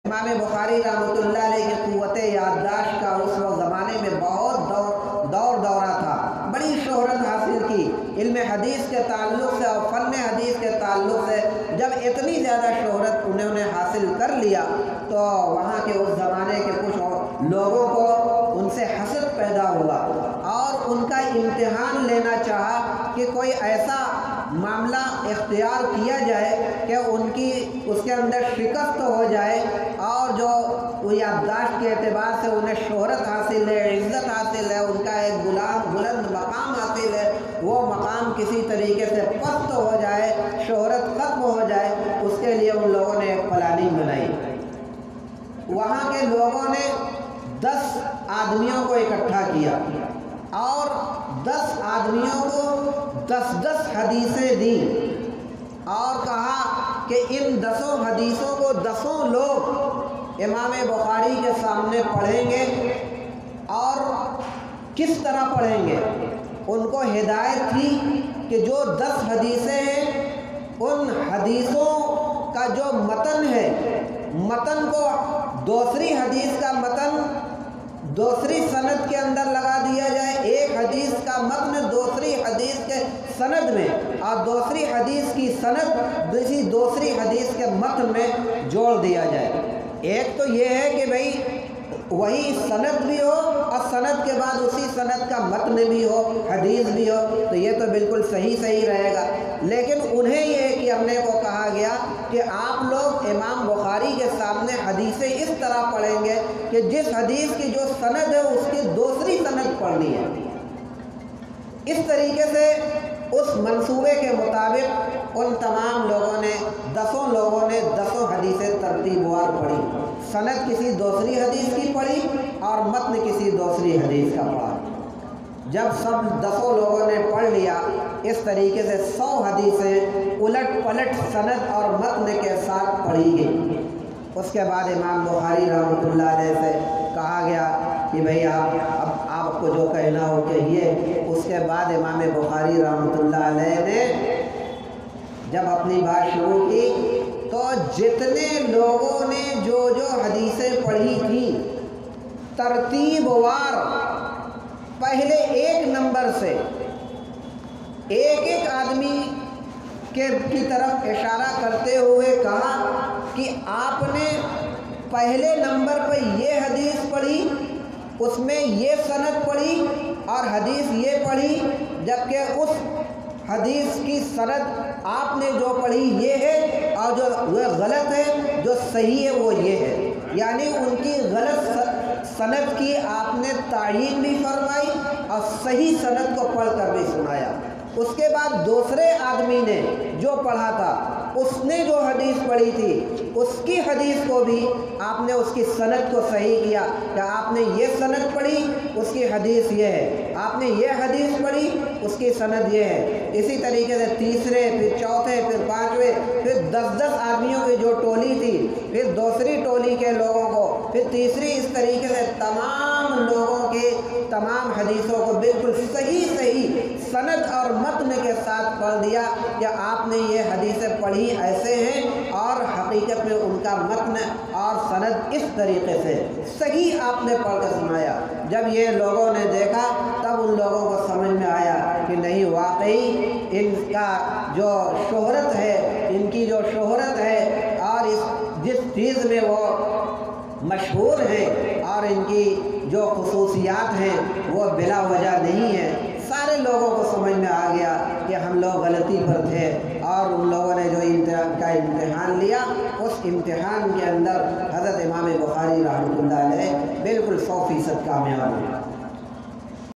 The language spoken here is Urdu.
امام بخاری رحمۃ اللہ علیہ کی قوت یادداشت کا اس وقت زمانے میں بہت دورہ تھا، بڑی شہرت حاصل کی علم حدیث کے تعلق سے اور فن حدیث کے تعلق سے۔ جب اتنی زیادہ شہرت انہوں نے حاصل کر لیا تو وہاں کے اس زمانے کے کچھ لوگوں کو ان سے حسد پیدا ہوا اور ان کا امتحان لینا چاہا کہ کوئی ایسا معاملہ اختیار کیا جائے کہ ان کی اس کے اندر شکست ہو جائے اور جو یادداشت کے اعتبار سے انہیں شہرت حاصل ہے، عزت حاصل ہے، ان کا ایک بلند مقام حاصل ہے، وہ مقام کسی طریقے سے پست ہو جائے، شہرت ختم ہو جائے، اس کے لیے ان لوگوں نے ایک پلاننگ بنائی۔ وہاں کے لوگوں نے 10 آدمیوں کو اکٹھا کیا اور 10 آدمیوں کو 10 حدیثیں دیں اور کہا کہ ان 10 حدیثوں کو 10 لوگ امام بخاری کے سامنے پڑھیں گے اور کس طرح پڑھیں گے۔ ان کو ہدایت تھی کہ جو 10 حدیثیں ہیں ان حدیثوں کا جو متن ہے، متن کو دوسری حدیث کا متن دوسری سند کے اندر لگا دیا جائے، ایک حدیث کا متن دوسری حدیث کے سند میں اور دوسری حدیث کی سند دوسری حدیث کے متن میں جوڑ دیا جائے۔ ایک تو یہ ہے کہ بھئی وہی سند بھی ہو اور سند کے بعد اسی سند کا متن بھی ہو، حدیث بھی ہو، تو یہ تو بالکل صحیح رہے گا۔ لیکن انہیں یہ کرنے کو کہا گیا کہ آپ لوگ امام بخاری کے سامنے حدیثیں اس طرح پڑھیں گے کہ جس حدیث کی جو سند ہے اس کی دوسری سند پڑھنی ہے۔ اس طریقے سے اس منصوبے کے مطابق ان تمام لوگوں نے 10 لوگوں نے 10 حدیثیں ترتیب وار پڑھی، سند کسی دوسری حدیث کی پڑھی اور متن کسی دوسری حدیث کا پڑھا۔ جب سب 10 لوگوں نے پڑھ لیا، اس طریقے سے 100 حدیثیں الٹ پلٹ سند اور متن کے ساتھ پڑھی گئی۔ اس کے بعد امام بخاری رحمۃ اللہ علیہ سے کہا گیا کہ بھئی اب آپ کو جو کہنا ہو کہیے۔ اس کے بعد امام بخاری رحمۃ اللہ علیہ نے جب اپنی بات شروع کی تو جتنے لوگوں نے جو حدیثیں پڑھی تھیں ترتیب وار پہلے 1 نمبر سے ایک آدمی کی طرف اشارہ کرتے ہوئے کہا کہ آپ نے پہلے نمبر پہ یہ حدیث پڑھی، اس میں یہ سند پڑھی اور حدیث یہ پڑھی، جبکہ اس حدیث کی سند آپ نے جو پڑھی یہ ہے اور جو وہ غلط ہے، جو صحیح ہے وہ یہ ہے۔ یعنی ان کی غلط سند کی آپ نے تعیین بھی فرمائی اور صحیح سند کو پڑھ کر بھی سنایا۔ اس کے بعد دوسرے آدمی نے جو پڑھا تھا، اس نے جو حدیث پڑھی تھی اس کی حدیث کو بھی آپ نے اس کی سند کو صحیح کیا کہ آپ نے یہ سند پڑھی، اس کی حدیث یہ ہے، آپ نے یہ حدیث پڑھی، اس کی سند یہ ہے۔ اسی طریقے سے تیسرے، پھر چوتھے، پھر پانچویں، پھر 10 آدمیوں کی جو ٹولی تھی، پھر دوسری ٹولی کے لوگوں کو، پھر تیسری، اس طریقے سے تمام لوگوں کی تمام حدیثوں کو بالکل صحیح سند اور متن کے ساتھ پڑھ دیا کہ آپ نے یہ حدیثیں پڑھی ایسے ہیں اور حقیقت میں ان کا متن اور سند اس طریقے سے صحیح آپ نے پڑھ کر سنایا۔ جب یہ لوگوں نے دیکھا تب ان لوگوں کو سمجھ میں آیا کہ نہیں، واقعی ان کا جو شہرت ہے، ان کی جو شہرت ہے اور جس چیز میں وہ مشہور ہیں اور ان کی جو خصوصیات ہیں وہ بلا وجہ نہیں ہیں۔ سارے لوگوں کو سمجھ میں آ گیا کہ ہم لوگ غلطی پر تھے اور ان لوگوں نے جو امتحان لیا، اس امتحان کے اندر حضرت امام بخاری رحمۃ اللہ علیہ بالکل 100% کامیاب ہوئے۔